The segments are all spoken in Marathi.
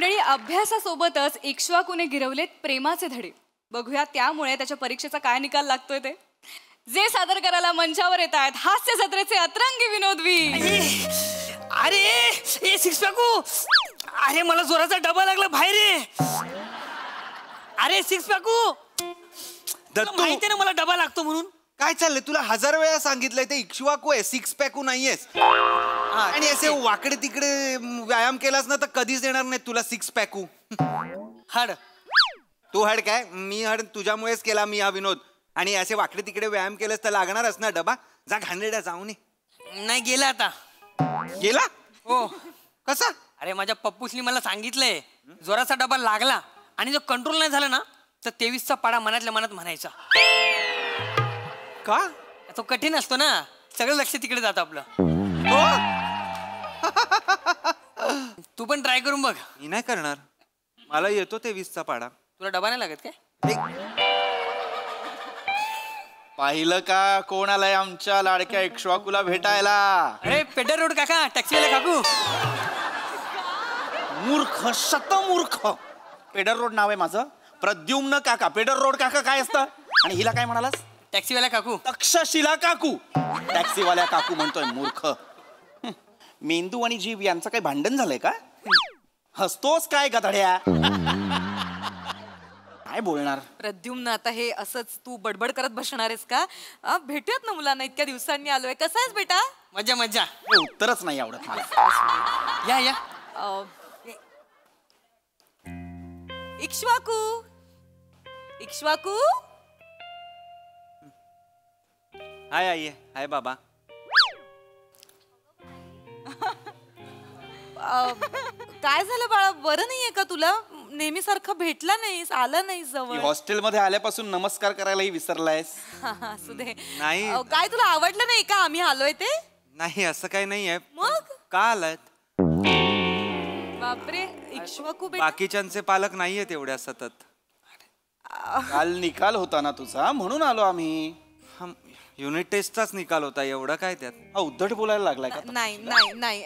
मंडळी, अभ्यासासोबतच इक्ष्वाकूने गिरवलेत प्रेमाचे धडे. बघूया त्यामुळे त्याच्या परीक्षेचा काय निकाल लागतोय ते. जे सादर करायला मंचावर येत आहेत हास्य जत्रेचे अतरंगी विनोदवी. अरे ए सिक्सपॅकू, अरे मला जोराचा डबा लागला बाहेर रे. अरे सिक्सपॅकू, माहिती ना मला डबा लागतो म्हणून. काय चाललंय तुला? 1000 वेळा सांगितलंय ते इक्ष्वाकू आहे, सिक्स पॅकू नाहीयेस. आणि असे वाकडे तिकडे व्यायाम केलास ना तर कधीच येणार नाही तुला सिक्स पॅकू. हड तू हड काय? मी हड तुझ्यामुळेच केला मी हा विनोद. आणि असे वाकडे तिकडे व्यायाम केलास तर लागणारच ना डबा. जा घाणेरड्या जाऊ नये. नाही गेला आता. गेला? हो. कसा? अरे माझ्या पप्पूसनी मला सांगितलंय जोराचा डबा लागला आणि जो कंट्रोल नाही झाला ना तर 23चा पाडा मनातल्या मनात म्हणायचा. का? तो कठीण असतो ना, सगळं लक्ष तिकडे जातं आपलं. तू पण ट्राय करून बघ. मी नाही करणार, मला येतो 23चा पाडा. तुला डबा नाही लागत काय? पाहिलं का कोण आलाय आमच्या लाडक्या इक्ष्वाकूला भेटायला? अरे पेडर रोड काका, टॅक्सीवाला काकू. मूर्ख, शतमूर्ख. पेडर रोड नाव आहे माझं, प्रद्युम्न काका. पेडर रोड काका काय असतं? आणि हिला काय म्हणालास? टॅक्सीवाला काकू. तक्षशिला काकू. टॅक्सीवाल्या काकू म्हणतोय, मूर्ख. मेंदू आणि जीव यांचं काही भांडण झालंय का? हसतोस काय गधड्या? काय बोलणार? प्रद्युम्न, आता हे असंच तू बडबड करत बसणार आहेस का? भेटूयात ना मुलांना, इतक्या दिवसांनी आलोय. कसा आहेस बेटा? मजा मजा. उत्तरच नाही आवडत मला. या या. इक्ष्वाकू, इक्ष्वाकू. हाय आई, हाय बाबा. काय झालं बाळा? बरं नाहीये का तुला? नेहमी सारखं भेटला नाहीस, आला नाहीस जवळ. हॉस्टेलमध्ये आल्यापासून नमस्कार करायलाही विसरलायस. असू दे. नाही. काय तुला आवडलं नाही का आम्ही आलोय ते? नाही, असं काही नाहीये. मग का आलात? बापरे, इक्ष्वाकू बेटा. बाकीच्यांचे पालक नाहीयेत एवढ्या सतत. काल निकाल होता ना तुझा, म्हणून आलो आम्ही. युनिट टेस्टचाच निकाल होता, एवढं काय त्यात? उद्धट बोलायला लागलाय का? नाही नाही नाही.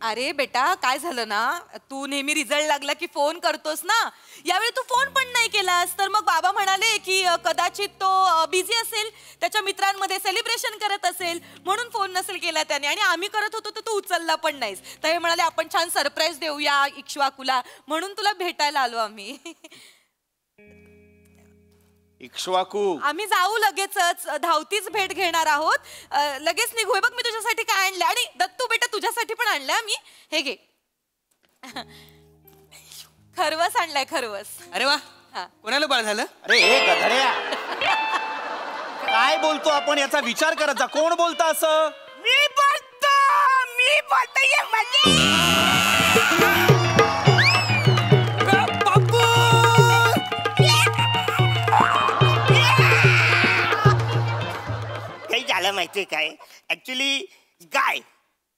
अरे बेटा, काय झालं ना, तू नेहमी रिझल्ट लागला की फोन करतोस ना, यावेळी तू फोन पण नाही केलास. तर मग बाबा म्हणाले की कदाचित तो बिझी असेल, त्याच्या मित्रांमध्ये सेलिब्रेशन करत असेल, म्हणून फोन नसेल केला त्याने. आणि आम्ही करत होतो तर तू उचलला पण नाहीस. तर हे म्हणाले आपण छान सरप्राईज देऊया इक्ष्वाकूला, म्हणून तुला भेटायला आलो आम्ही. इक्ष्वाकू, आम्ही जाऊ लगेचच, धावतीच भेट घेणार आहोत. लगेच निघू. बघ मी तुझ्यासाठी काय आणलं. आणि दत्तू बेटा तुझ्यासाठी पण आणलंय मी. हे घे, खरवस आणलाय, खरवस. अरे वा, कोणाला बाळ झालं? अरे हे गधड्या, काय बोलतो आपण याचा विचार करत जा. कोण बोलतं असं? मी बोलतो. झालं माहितीये काय? ऍक्च्युली गाय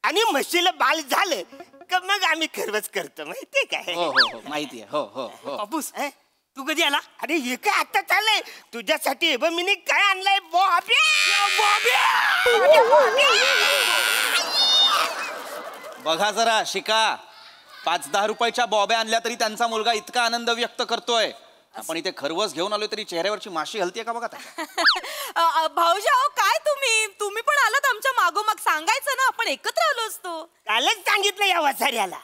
आणि म्हशीला बाल झालं का मग आम्ही खरवच करतो, माहितीये काय? हो हो हो, माहितीये. हो हो हो. बापूस, तू कधी आला? अरे हे काय आता चाललंय तुझ्यासाठी? मी काय आणलंय? बघा जरा, शिका. 5-10 रुपयाच्या बॉब्या आणल्या तरी त्यांचा मुलगा इतका आनंद व्यक्त करतोय. आपण इथे खरवस घेऊन आलोय तरी चेहऱ्यावरची माशी हलतीये का बघा. भाऊजाओ, काय तुम्ही पण आलात आमच्या मागोमाग. सांगायचं ना, आपण एकत्र आलो असतो. कालच सांगितलं या वसाऱ्याला.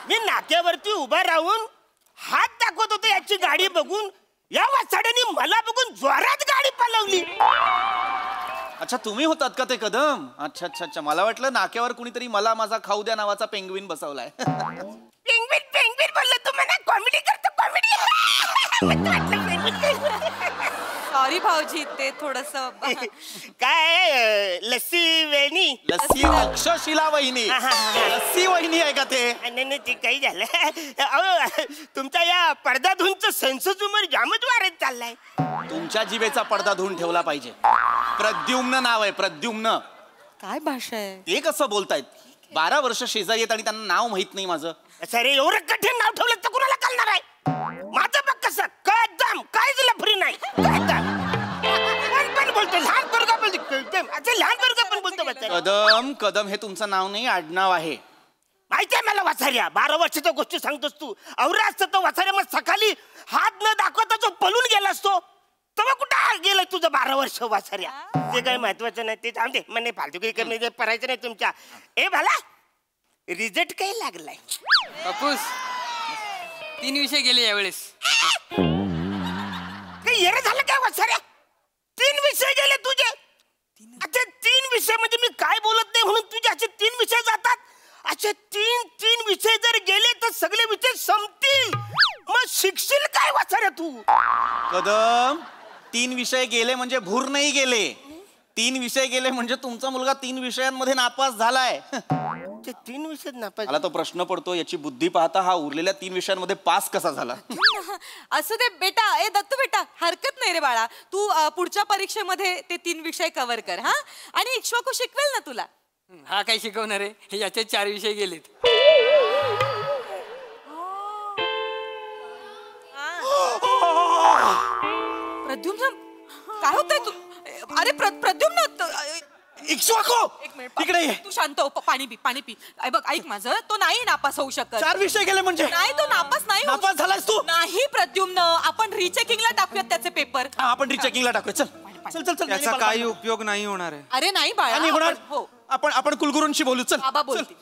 मी नाक्यावरती उभा राहून हात दाखवत होतो याची गाडी बघून, या वसाड्याने मला बघून जोरात गाडी पळवली. अच्छा, तुम्ही होतात का ते कदम? अच्छा अच्छा अच्छा, मला वाटलं नाक्यावर कुणीतरी मला माझा खाऊ द्या नावाचा पेंग्विन बसवलाय. पेंग्विन बोललो तुम्हाला. कॉमेडी करतो, कॉमेडी. सॉरी भाऊजी, ते थोडस काय लस्सी वेणी. लस्सी तक्षशिला वहिनी. लस्सी वहिनी आहे का ते? नाही ते काही झालं. अहो, तुमच्या या पडदा धुवूनचं सेन्सस उमर जामच वाढत चाललाय. तुमच्या जिभेचा पडदा धुवून ठेवला पाहिजे. प्रद्युम्न नाव आहे, प्रद्युम्न. काय भाषा आहे? ते कसं बोलतायत? 12 वर्ष शेजारी आहेत आणि त्यांना नाव माहित नाही माझं. अरे एवढं कठीण नाव ठेवलं तर कुणाला कळणार आहे? माझं बघ कसं कदम, काय तुला फ्री नाही. पण बोलतो लहान पोरगा बोलतो, लहान पोरगा पण बोलतो. कदम, कदम हे तुमचं नाव नाही, आडनाव आहे. माहितीये मला वाचाऱ्या 12 वर्षाच्या गोष्टी सांगतोस तू. औरा असतं तो वाचाऱ्या मग सकाळी हात न दाखवता जो पळून गेला असतो तेव्हा कुठं गेलं तुझं 12 वर्ष वाचाऱ्या. ते काही महत्वाचं नाही ते जाऊ दे. म्हणे फालतू काही कमी करायचं नाही तुमच्या. ए भाला रिझल्ट काय लागलाय? बापूस 3 विषय गेले यावेळेस. काही येणं झालं काय वाचाऱ्या? 3 विषय गेले तुझे. अच्छा 3 विषय म्हणजे मी काय बोलत नाही म्हणून तुझे असे 3 विषय जातात. असे 3 विषय जर गेले तर सगळे विषय संपतील. मग शिकशील काय वाचाऱ्या तू? कदम 3 विषय गेले म्हणजे भूर नाही गेले. 3 विषय गेले म्हणजे तुमचा मुलगा 3 विषयांमध्ये नापास झालाय. ते 3 विषय नापास. मला तो प्रश्न पडतो याची बुद्धी पाहता हा उरलेल्या 3 विषयांमध्ये पास कसा झाला? असं ते बेटा. ए दत्तू बेटा हरकत नाही रे बाळा. तू पुढच्या परीक्षेमध्ये ते 3 विषय कव्हर कर. हा आणि इक्ष्वाकू शिकवेल ना तुला. हा काय शिकवणार आहे? याचे 4 विषय गेलेत. प्रद्युम्न काय होतंय तू? अरे प्रद्युम्न इक्ष्वाकू एक मिनिट इकडे ये. तू शांत हो. पाणी पी पाणी पी. बघ ऐक माझं. तो नाही नापास होऊ शकत. 4 विषय गेले म्हणजे नाही तो नापास नाही होऊ नापास झालास तू? नाही प्रद्युम्न. आपण रिचेकिंगला टाकूयात त्याचे पेपर. हा, आपण रिचेकिंगला टाकूया. चल चल चल चल. त्याचा काही उपयोग नाही होणार आहे. अरे नाही बाळा. नाही होणार. आपण- हो आपण कुलगुरूंशी बोलू. चल बाबा बोलते.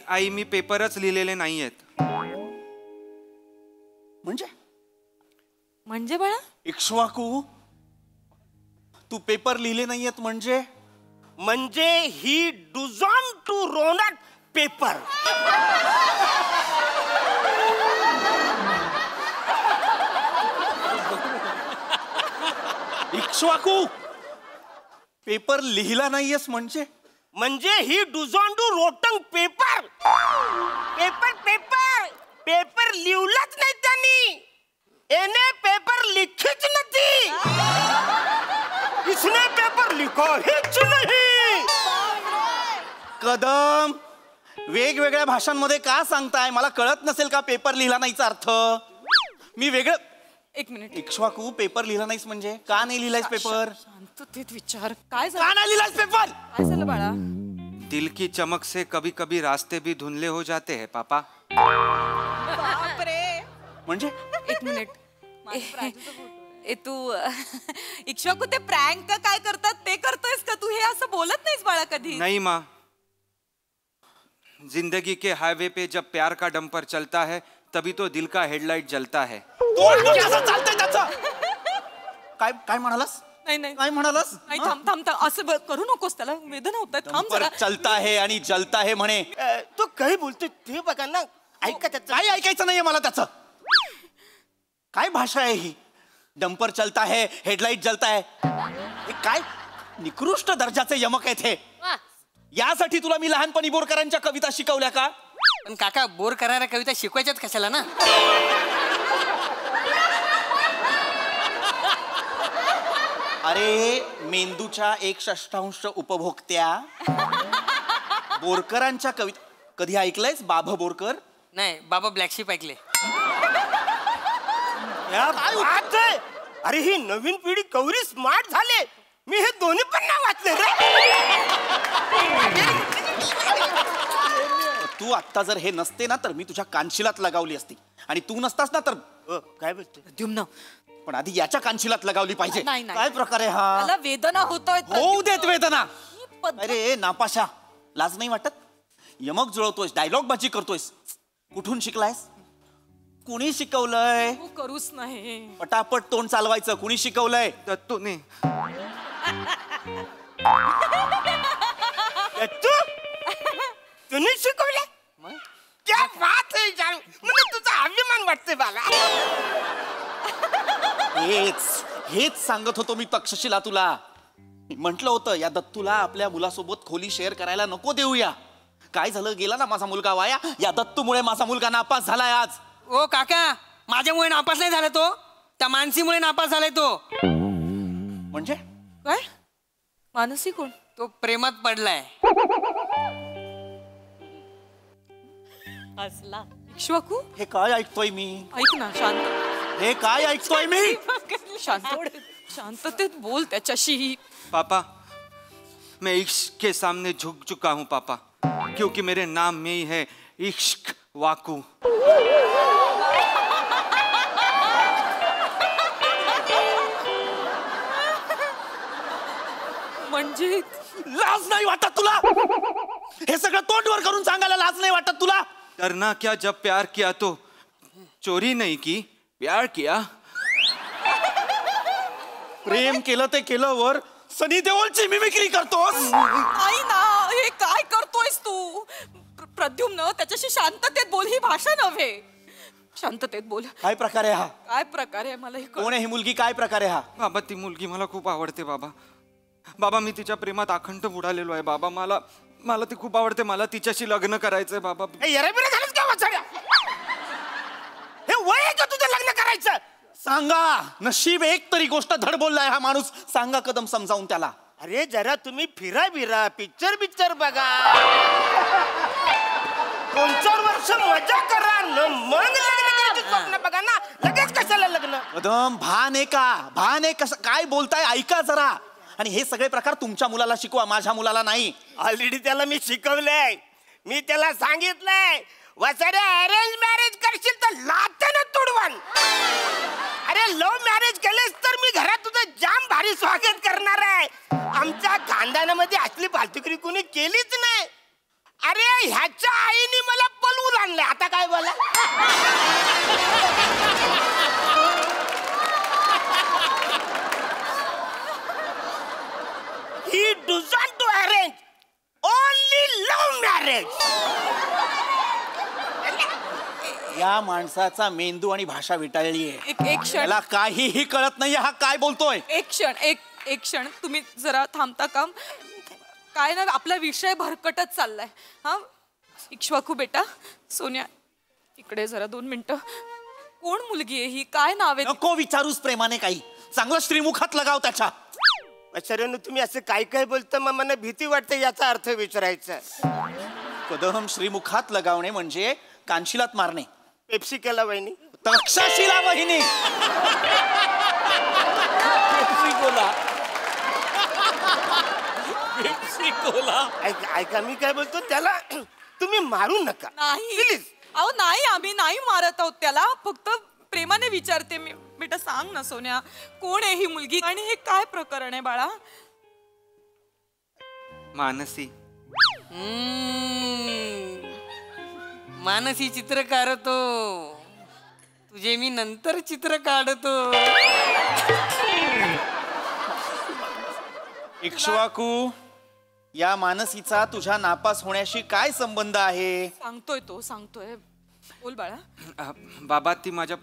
आई मी पेपरच लिहिलेले नाहीयेत. म्हणजे बाळा इक्ष्वाकू तू पेपर लिहिले नाहीयेत म्हणजे ही डुझॉन टू रोनाट पेपर. इक्ष्वाकू पेपर लिहिला नाहीयेस म्हणजे ही डुझॉन टू रोटंग पेपर. पेपर लिवलाच नाही त्यांनी. एने पेपर लिखीच नाही. इसने पेपर लिखा हिच नाही. कदम वेगवेगळ्या भाषांमध्ये का सांगताय? मला कळत नसेल का पेपर लिहिला नाहीचा अर्थ? मी वेगळं. एक मिनिट. इक्ष्वाकू पेपर लिहिला नाहीस म्हणजे का नाही लिहिलायस पेपर? शांततेत विचार. काय का झालं? नाही लिहिलास पेपर? काय झालं बाळा? दिल की चमक से कभी कभी रास्ते भी धुंधले हो जाते हैं पापा. म्हणजे एक मिनिट. ए तू इक्ष्वाकू ते प्रँक काय करतात ते करतोयस का तू? हे असं बोलत नाहीस बाळा कधी. नहीं माँ, जिंदगी के हाईवे पे जब प्यार का डंपर चलता है तभी तो दिल का हेडलाइट जलता है. चालतंय त्याचं. काय म्हणालास? नाही काय म्हणालास? नाही थांब असं करू नकोस. त्याला वेदना होतात. थांब डंपर जरा. चलता है आणि जलता है म्हणे. तो काही बोलतोय ते बघा ना. ऐका त्याचं. काय ऐकायचं नाहीये मला त्याचं. काय भाषा आहे ही? डंपर चलता है हेडलाइट जलता है. हे काय निकृष्ट दर्जाचे यमक आहेत हे. यासाठी तुला मी लहानपणी बोरकरांच्या कविता शिकवल्या का? पण काका बोर करायला कविता शिकवायच्याच कशाला ना? अरे मेंदूच्या 1/6 उपभोक्त्या बोरकरांच्या कविता कधी ऐकलंयस? बाभ बोरकर? नाही बाबा ब्लॅक शिप ऐकले. काय बात आहे. अरे ही नवीन पिढी कवरी स्मार्ट झाले. मी हे दोन्ही पण नाही वाचले रे. तू आत्ता जर हे नसते ना तर मी तुझ्या कानशिलात लगावली असती. आणि तू नसतास ना तर काय बोलतोय? प्रद्युम्न पण आधी याच्या कानशिलात लगावली पाहिजे. नाही, नाही. काय प्रकार आहे हा? मला वेदना होतोय. होऊ देत वेदना. पद्धत- अरे नापाशा लाज नाही वाटत? यमक जुळवतोयस, डायलॉग बाजी करतोयस. कुठून शिकलायस? कुणी शिकवलंय? तू करूच नाही. पटापट तोंड चालवायचं. कुणी शिकवलंय? दत्तू ने. तुम्ही शिकवले? क्या बात आहे जान. मला तुझा अभिमान वाटतोय बाला. हेच सांगत होतो मी तक्षशिला तुला. म्हटलं होतं या दत्तूला आपल्या मुलासोबत खोली शेअर करायला नको देऊया. काय झालं? गेला ना माझा मुलगा वाया. या दत्तूमुळे माझा मुलगा नापास झालाय आज. ओ काका माझ्यामुळे नापास नाही झाला तो. त्या मानसीमुळे नापास झालाय तो. म्हणजे काय? मानसी कोण? तो प्रेमात पडलाय. असला इक्ष्वाकू. हे काय ऐकतोय मी? ऐक ना शांत. हे काय ऐकतोय मी? शांततेत बोल त्याच्याशी. पापा मैं इश्क के सामने झुक चुका हूँ पापा. क्योंकि मेरे नाम में ही है इश्क वाकू. म्हणजे लाज नाही वाटत तुला? हे सगळं तोंडवर करून सांगायला लाज नाही वाटत तुला? डरना क्या, जब प्यार किया तो चोरी नहीं की, प्यार किया. प्रेम केलं ते केलं वर सनी देओलची मिमिक्री करतोस. आई ना, हे काय करतोयस तू? प्रद्युम्न, त्याच्याशी शांततेत बोल. ही भाषा नव्हे. शांततेत बोल. काय प्रकार आहे हा? काय प्रकार आहे मला हे कळ- कोण आहे ही मुलगी? काय प्रकार आहे हा? बाबा ती मुलगी मला खूप आवडते बाबा. बाबा मी तिच्या प्रेमात अखंड बुडालेलो आहे बाबा. मला ती खूप आवडते. मला तिच्याशी लग्न करायचंय बाबा. येराबिरा झालंच का वाचाड्या? हे वय आहे का तुझं लग्न करायचं? सांगा. नशीब एक तरी गोष्ट धड बोललाय हा माणूस. सांगा कदम समजावून त्याला. अरे जरा तुम्ही फिरा बिरा, पिक्चर बघा, 2-4 वर्ष मजा करा न मग लग्न करायचं स्वप्न बघा ना. लगेच कशाला लग्न? कदम भान आहे का? भान आहे कसं? काय बोलताय ऐका जरा. आणि हे सगळे प्रकार तुमच्या मुलाला शिकवा, माझ्या मुलाला नाही. ऑलरेडी त्याला मी शिकवलंय. मी त्याला सांगितलंय, वसाऱ्या अरेंज मॅरेज करशील तर लाथेनं तुडवान. अरे लव्ह मॅरेज केलेस तर मी घरात तुझं जाम भारी स्वागत करणार आहे. आमच्या खानदानामध्ये असली फालतुगिरी कोणी केलीच नाही. अरे ह्याच्या आईने मला पलवून आणलंय. आता काय बोला? He doesn't do arrange, only love marriage. या माणसाचा मेंदू आणि भाषा विटाळलीये. एक क्षण, त्याला काहीही कळत नाहीये हा काय बोलतोय. एक क्षण तुम्ही जरा थांबता का? काय ना, आपला विषय भरकटच चाललाय. हा इक्ष्वाकू बेटा, सोन्या इकडे जरा 2 मिनिटं. कोण मुलगी आहे ही? काय नाव आहे? नको विचारूस प्रेमाने काही. चांगलं श्रीमुखात लगाव त्याच्या. आचार्यानं तुम्ही असं काय काय बोलता मग मला भीती वाटते याचा अर्थ विचारायचा. कदम श्रीमुखात लगावणे म्हणजे कानशिलात मारणे. पेप्सी केला वहिनी. तक्षशिला वहिनी. Pepsi Cola. ऐका मी काय बोलतो त्याला तुम्ही मारू नका नाही प्लीज. अहो नाही, आम्ही नाही मारत आहोत त्याला. फक्त प्रेमाने विचारते मी. बेटा सांग ना सोन्या, कोण आहे ही मुलगी आणि हे काय प्रकरण आहे बाळा? मानसी. मानसी चित्र काढतो, तुझे मी नंतर चित्र काढतो. इक्ष्वाकू, या मानसीचा तुझ्या नापास होण्याशी काय संबंध आहे? सांगतोय बोल बाळा. बाबा ती माझ्या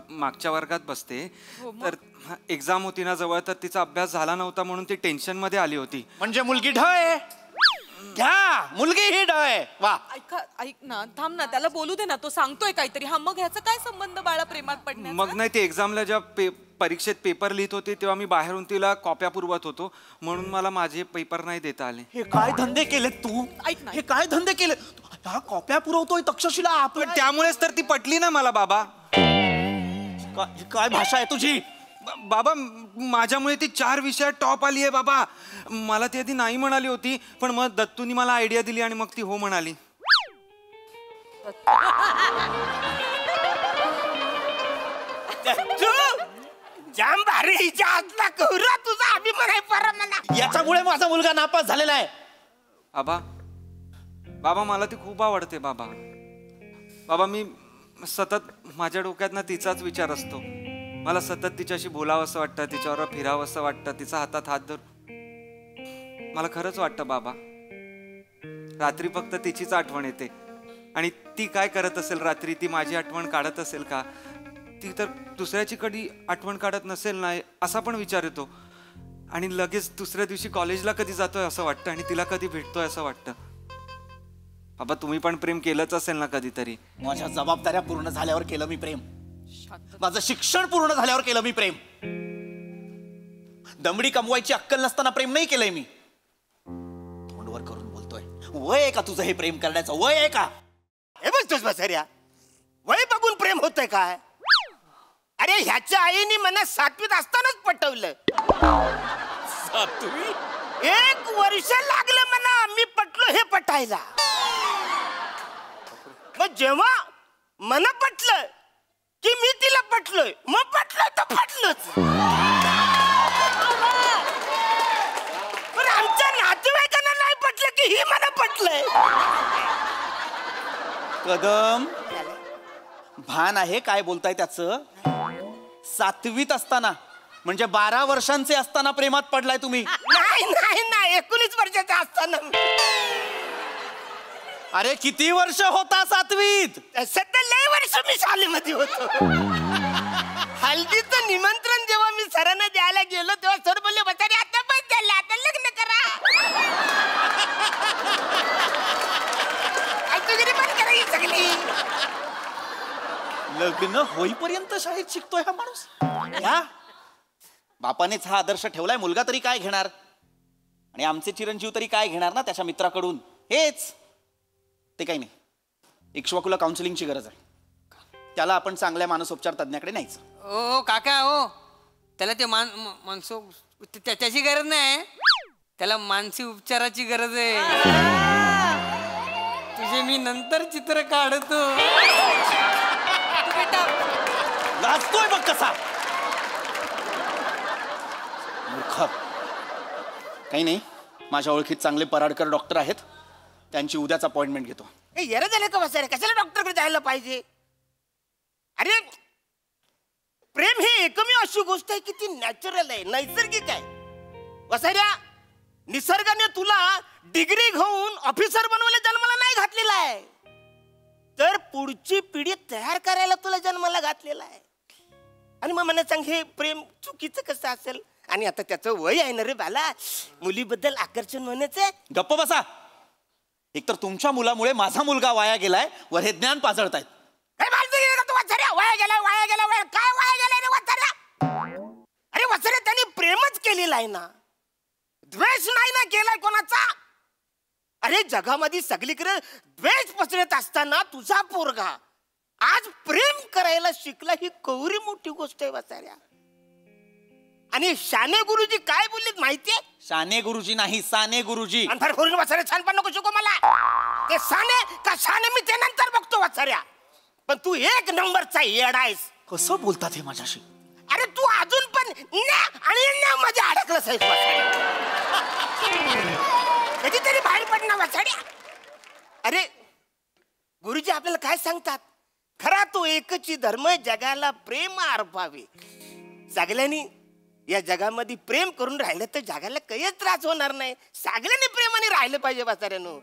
मागच्या वर्गात बसते. तर एक्झाम होती ना जवळ, तर तिचा अभ्यास झाला नव्हता म्हणून ती टेन्शन मध्ये आली होती. म्हणजे मुलगी ढय. घ्या, मुलगी ही ढय. वा. ऐक ना, थांब ना, त्याला बोलू दे ना. तो सांगतोय काहीतरी. हा मग ह्याचा काय संबंध बाळा प्रेमात पडण्याचा? मग नाही, ते एक्झामला जेव्हा परीक्षेत पेपर लिहित होते तेव्हा मी बाहेरून तिला कॉप्या पुरवत होतो, म्हणून मला माझे पेपर नाही देता आले. हे काय धंदे केलेत तू? ऐक ना. हे काय धंदे केले? हा कॉप्या पुरवतोय तक्षशिला पण आपण. त्यामुळेच तर ती पटली ना मला बाबा. काय भाषा आहे तुझी? बाबा माझ्यामुळे ती 4 विषयात टॉप आली आहे बाबा. मला ती आधी नाही म्हणाली होती, पण मग दत्तूनी मला आयडिया दिली आणि मग ती हो म्हणाली. जाम भारी हिच्या हातला कौरा तुझा अभिमान आहे पर मला. याच्यामुळे माझा मुलगा नापास झालेला आहे. बाबा मला ती खूप आवडते बाबा. बाबा मी सतत माझ्या डोक्यात ना तिचाच विचार असतो. मला सतत तिच्याशी बोलावं असं वाटतं, तिच्यावर फिरावं असं वाटतं, तिचा हातात हात धरून. मला खरंच वाटतं बाबा, रात्री फक्त तिचीच आठवण येते. आणि ती काय करत असेल रात्री? ती माझी आठवण काढत असेल का? ती तर दुसऱ्याची कधी आठवण काढत नसेल ना, असा पण विचार येतो. आणि लगेच दुसऱ्या दिवशी कॉलेजला कधी जातोय असं वाटतं आणि तिला कधी भेटतोय असं वाटतं. बाबा तुम्ही पण प्रेम केलंच असेल ना कधीतरी? माझ्या जबाबदाऱ्या पूर्ण झाल्यावर केलं मी प्रेम. माझं शिक्षण पूर्ण झाल्यावर केलं मी प्रेम. दमडी कमवायची अक्कल नसताना प्रेम नाही केलंय मी. तोंडवर करून बोलतोय. वय आहे का तुझं हे प्रेम करण्याचं? वय आहे का? हे बघतोस बसऱ्या, वय बघून प्रेम होतंय काय? अरे ह्याच्या आईने मला 7वीत असतानाच पटवलं. 7वी? 1 वर्ष लागलं मला मी पटलो हे पटायला. जेव्हा मन पटलं की मी तिला पटलोय, मग पटलोय तर पटलोच. पण आमच्या नातेवाईकांना नाही पटलं की ही मला पटलंय. कदम, भान आहे काय बोलताय त्याचं? 7वीत असताना म्हणजे 12 वर्षांचे असताना प्रेमात पडलाय तुम्ही? नाही नाही नाही, 19 वर्षाचा असताना. अरे किती वर्ष होता 7वीत? सध्या लय वर्ष मी शाळेमध्ये होतो. हल्दीचं निमंत्रण जेव्हा मी सरांना द्यायला गेलो तेव्हा सर बोलले, बचारे आता बस झालं, आता लग्न करा. तुझी पण करा ही सगळी. लग्न होईपर्यंत शाळेत शिकतोय हा माणूस. या बापानेच हा आदर्श ठेवलाय, मुलगा तरी काय घेणार? आणि आमचे चिरंजीव तरी काय घेणार ना त्याच्या मित्राकडून? हेच ते काही नाही. इक्ष्वाकूला काउन्सिलिंगची गरज आहे. त्याला आपण चांगल्या मानसोपचार तज्ञाकडे न्यायचं. ओ काका ओ, त्याला ते माणसो त्याची गरज नाही, त्याला मानसिक उपचाराची गरज आहे. तुझे मी नंतर चित्र काढतो. लाजतोय बघ कसा. मूर्ख. काही नाही, माझ्या ओळखीत चांगले पराडकर डॉक्टर आहेत, त्यांची उद्याच अपॉइंटमेंट घेतो. येरा झालं का बसायला? कशाला डॉक्टरकडे जायला पाहिजे? अरे प्रेम ही एकमेव अशी गोष्ट आहे की ती नॅचरल आहे, नैसर्गिक आहे. वसाऱ्या, निसर्गाने तुला डिग्री घेऊन ऑफिसर बनवले जन्माला नाही घातलेला आहे, तर पुढची पिढी तयार करायला तुला जन्माला घातलेला आहे. आणि मग मला सांग, हे प्रेम चुकीचं कसं असेल? आणि आता त्याचं वय आहे ना रे बाला, मुलीबद्दल आकर्षण होण्याचं. गप्प बसा. एकतर तुमच्या मुलामुळे माझा मुलगा वाया गेलाय, वर हे ज्ञान पाजळतायत. वाया गेला काय वाया गेलाय रे वसाऱ्या? अरे वसाऱ्या, त्याने प्रेमच केलेला आहे ना, द्वेष नाही ना केलाय कोणाचा. अरे जगामध्ये सगळीकडे द्वेष पसरत असताना तुझा पोरगा आज प्रेम करायला शिकला, ही कवरी मोठी गोष्ट आहे वसाऱ्या. आणि शाने गुरुजी काय बोललेत माहितीये? शाने गुरुजी नाही, साने गुरुजी. वसाऱ्या छानपण नको शिकू मला. ते साने का शाने मी ते नंतर बघतो वसाऱ्या, पण तू एक नंबरचा येडा आहेस. कसं बोलतात हे माझ्याशी? अरे तू अजून पण मध्ये अडकलंच आहेस वसाऱ्या. कधीतरी बाहेर पड ना वसाड्या. अरे गुरुजी आपल्याला काय सांगतात? खरा तो एकची धर्म जगाला प्रेम अर्पावे. सगळ्यांनी या जगामध्ये प्रेम करून राहिलं तर जगाला काहीच त्रास होणार नाही. सगळ्यांनी प्रेमाने राहिलं पाहिजे वसाऱ्यानो.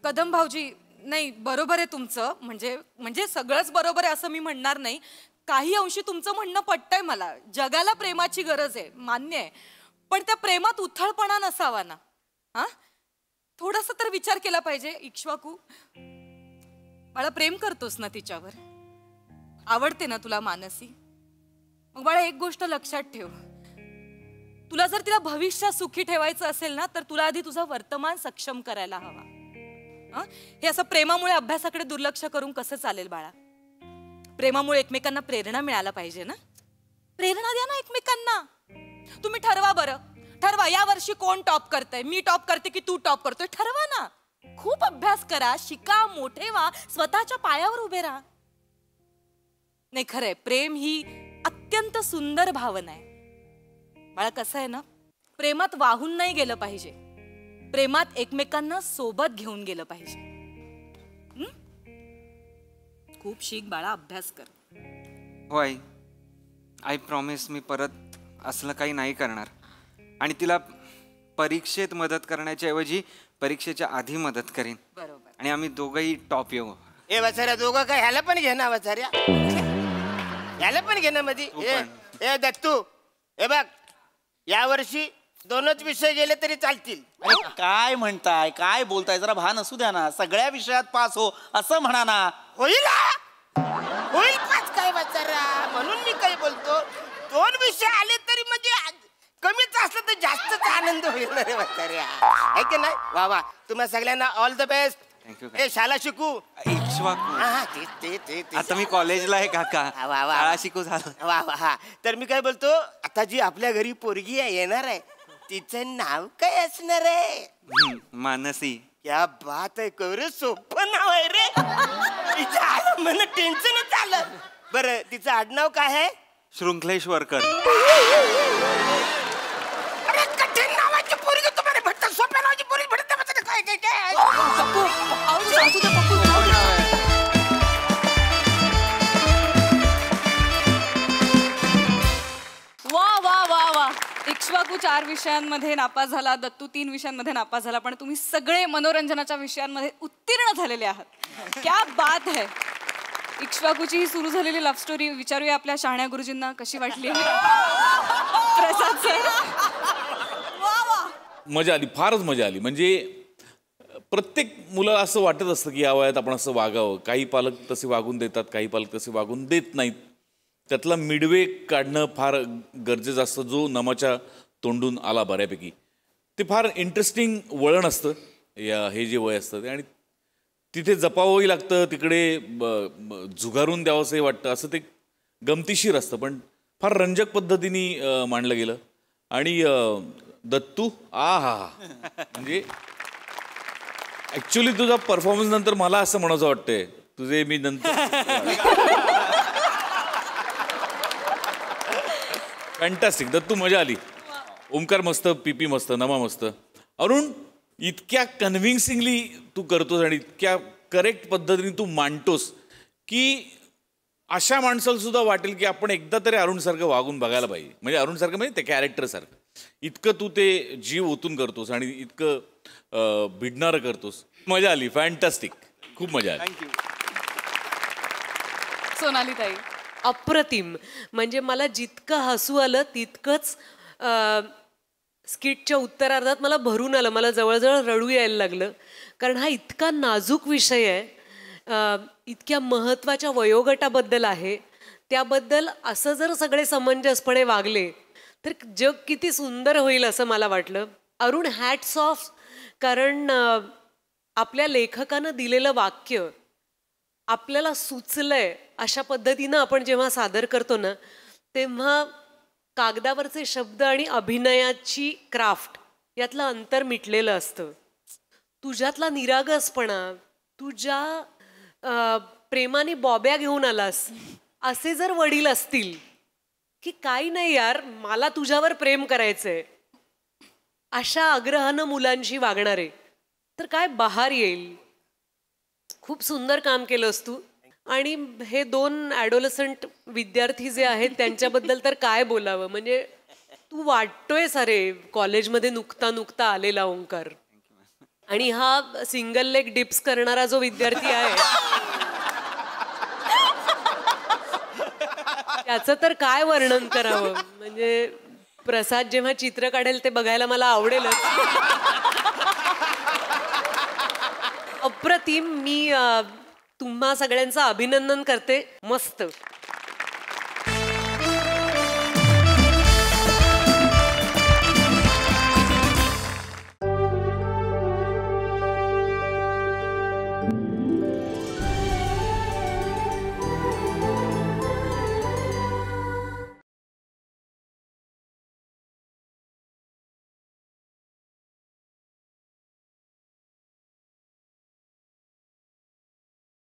कदम भाऊजी, नाही बरोबर आहे तुमचं, म्हणजे सगळंच बरोबर आहे असं मी म्हणणार नाही. काही अंशी तुमचं म्हणणं पटतंय मला. जगाला प्रेमाची गरज आहे, मान्य आहे, पण त्या प्रेमात उथळपणा नसावा ना. हा, थोडासा तर विचार केला पाहिजे. इक्ष्वाकू बाळा, प्रेम करतोस ना तिच्यावर? आवडते ना तुला मानसी? मग बाळा एक गोष्ट लक्षात ठेव, तुला जर तिला भविष्यात सुखी ठेवायचं असेल ना, तर तुला आधी तुझा वर्तमान सक्षम करायला हवा. हे असं प्रेमामुळे अभ्यासाकडे दुर्लक्ष करून कसं चालेल बाळा? प्रेमामुळे एकमेकांना प्रेरणा मिळायला पाहिजे ना. प्रेरणा द्या ना एकमेकांना. तुम्ही ठरवा बरं, ठरवा या वर्षी कोण टॉप करतंय, मी टॉप करते की तू टॉप करतोय, ठरवा ना. खूप अभ्यास करा, शिका, मोठे व्हा, स्वतःच्या पायावर उभे राहा. नाही खरंय, प्रेम ही अत्यंत सुंदर भावना आहे बाळा. कसं आहे ना, प्रेमात वाहून नाही गेलं पाहिजे, प्रेमात एकमेकांना सोबत घेऊन गेलं पाहिजे. खूप शिक बाळा, अभ्यास कर. हो आई, आय प्रॉमिस मी परत असलं काही नाही करणार. आणि तिला परीक्षेत मदत करण्याच्या ऐवजी परीक्षेच्या आधी मदत करीन. बरोबर. आणि आम्ही दोघंही टॉप येऊ. ए वसाऱ्या, दोघं काय ह्याला पण घे ना वसाऱ्या, ह्याला पण घे ना मध्ये. ए दत्तू, हे बघ, या वर्षी 2च विषय गेले तरी चालतील. काय म्हणताय, काय बोलताय? जरा भान असू द्या ना. सगळ्या विषयात पास हो असं म्हणा ना. होईल पाच काय वसाऱ्या, म्हणून मी काय बोलतो, 2 विषय आले तरी म्हणजे कमीच असलं तर जास्तच आनंद होईल रे वसाऱ्या, आहे की नाही? वा वा, तुम्हा सगळ्यांना ऑल द बेस्ट. थँक्यू. ए शाळा शिकू. इक्ष्वाकू, ते आता मी कॉलेजला आहे काका, वा, वा. शाळा शिकू झालं. वा वा. हा, तर मी काय बोलतो, आता जी आपल्या घरी पोरगी येणार आहे तिचं नाव काय असणार आहे? मानसी. क्या बात आहे, कवरे सोपं नाव आहे रे. मला टेन्शनच आलं. बरं तिचं आडनाव काय आहे? शृंखलेश्वरकर. अरे कठीण नावाची पोरगी तुम्हाला भेटतात, सोप्या नावाची पोरगी भेटत नाही. काय काय काय पप्पू अहो, सासू दे, पप्पू जाऊ दे. वा वा वा वा. इक्ष्वाकू 4 विषयांमध्ये नापास झाला, दत्तू 3 विषयांमध्ये नापास झाला, पण तुम्ही सगळे मनोरंजनाच्या विषयांमध्ये उत्तीर्ण झालेले आहात. क्या बात है. इक्ष्वाकूची ही सुरू झालेली लव्ह स्टोरी विचारूया आपल्या शहाण्या गुरुजींना कशी वाटली. प्रसाद सर. मजा आली, फारच मजा आली. म्हणजे प्रत्येक मुलाला असं वाटत असतं की या वयात आपण असं वागावं. काही पालक तसे वागून देतात, काही पालक तसे वागून देत नाहीत. त्यातला मिडवे काढणं फार गरजेचं असतं, जो नमाच्या तोंडून आला बऱ्यापैकी. ते फार इंटरेस्टिंग वळण असतं हे जे वय असतं ते, आणि तिथे जपावंही लागतं, तिकडे झुगारून द्यावंसंही वाटतं. असं ते गमतीशीर असतं, पण फार रंजक पद्धतीने मांडलं गेलं. आणि दत्तू म्हणजे ॲक्च्युली तुझा परफॉर्मन्स नंतर मला असं म्हणायचं वाटतंय, तुझे मी नंतर फॅन्टॅस्टिक. दत्तू मजा आली. ओमकार मस्त, पीपी मस्त, नमा मस्त. अरुण इतक्या कन्व्हिन्सिंगली तू करतोस आणि इतक्या करेक्ट पद्धतीने तू मांडतोस की अशा माणसाला सुद्धा वाटेल की आपण एकदा तरी अरुणसारखं वागून बघायला पाहिजे. म्हणजे अरुणसारखं म्हणजे त्या कॅरेक्टरसारखं. इतकं तू ते जीव ओतून करतोस आणि इतकं भिडणारं करतोस. मजा आली. फॅन्टॅस्टिक. खूप मजा आली. थँक्यू. सोनाली ताई. अप्रतिम. म्हणजे मला जितकं हसू आलं तितकंच स्किटच्या उत्तरार्धात मला भरून आलं. मला जवळजवळ रडू यायला लागलं, कारण हा इतका नाजूक विषय आहे, इतक्या महत्त्वाच्या वयोगटाबद्दल आहे. त्याबद्दल असं जर सगळे समंजसपणे वागले तर जग किती सुंदर होईल असं मला वाटलं. Arun, hats off. कारण आपल्या लेखकानं दिलेलं वाक्य आपल्याला सुचलंय अशा पद्धतीनं आपण जेव्हा सादर करतो ना, तेव्हा कागदावरचे शब्द आणि अभिनयाची क्राफ्ट यातलं अंतर मिटलेलं असतं. तुझ्यातला निरागसपणा, तुझ्या प्रेमाने बॉब्या घेऊन आलास, असे जर वडील असतील की काही नाही यार, मला तुझ्यावर प्रेम करायचंय, अशा आग्रहानं मुलांशी वागणारे, तर काय बहार येईल. खूप सुंदर काम केलंस तू. आणि हे 2 ॲडोलसंट विद्यार्थी जे आहेत त्यांच्याबद्दल तर काय बोलावं. म्हणजे तू वाटतोय सारे कॉलेजमध्ये नुकता आलेला ओंकार. आणि हा सिंगल लेग डिप्स करणारा जो विद्यार्थी आहे त्याचं तर काय वर्णन करावं. म्हणजे प्रसाद जेव्हा चित्र काढेल ते बघायला मला आवडेलच. अप्रतिम. मी तुम्हा सगळ्यांचं अभिनंदन करते. मस्त.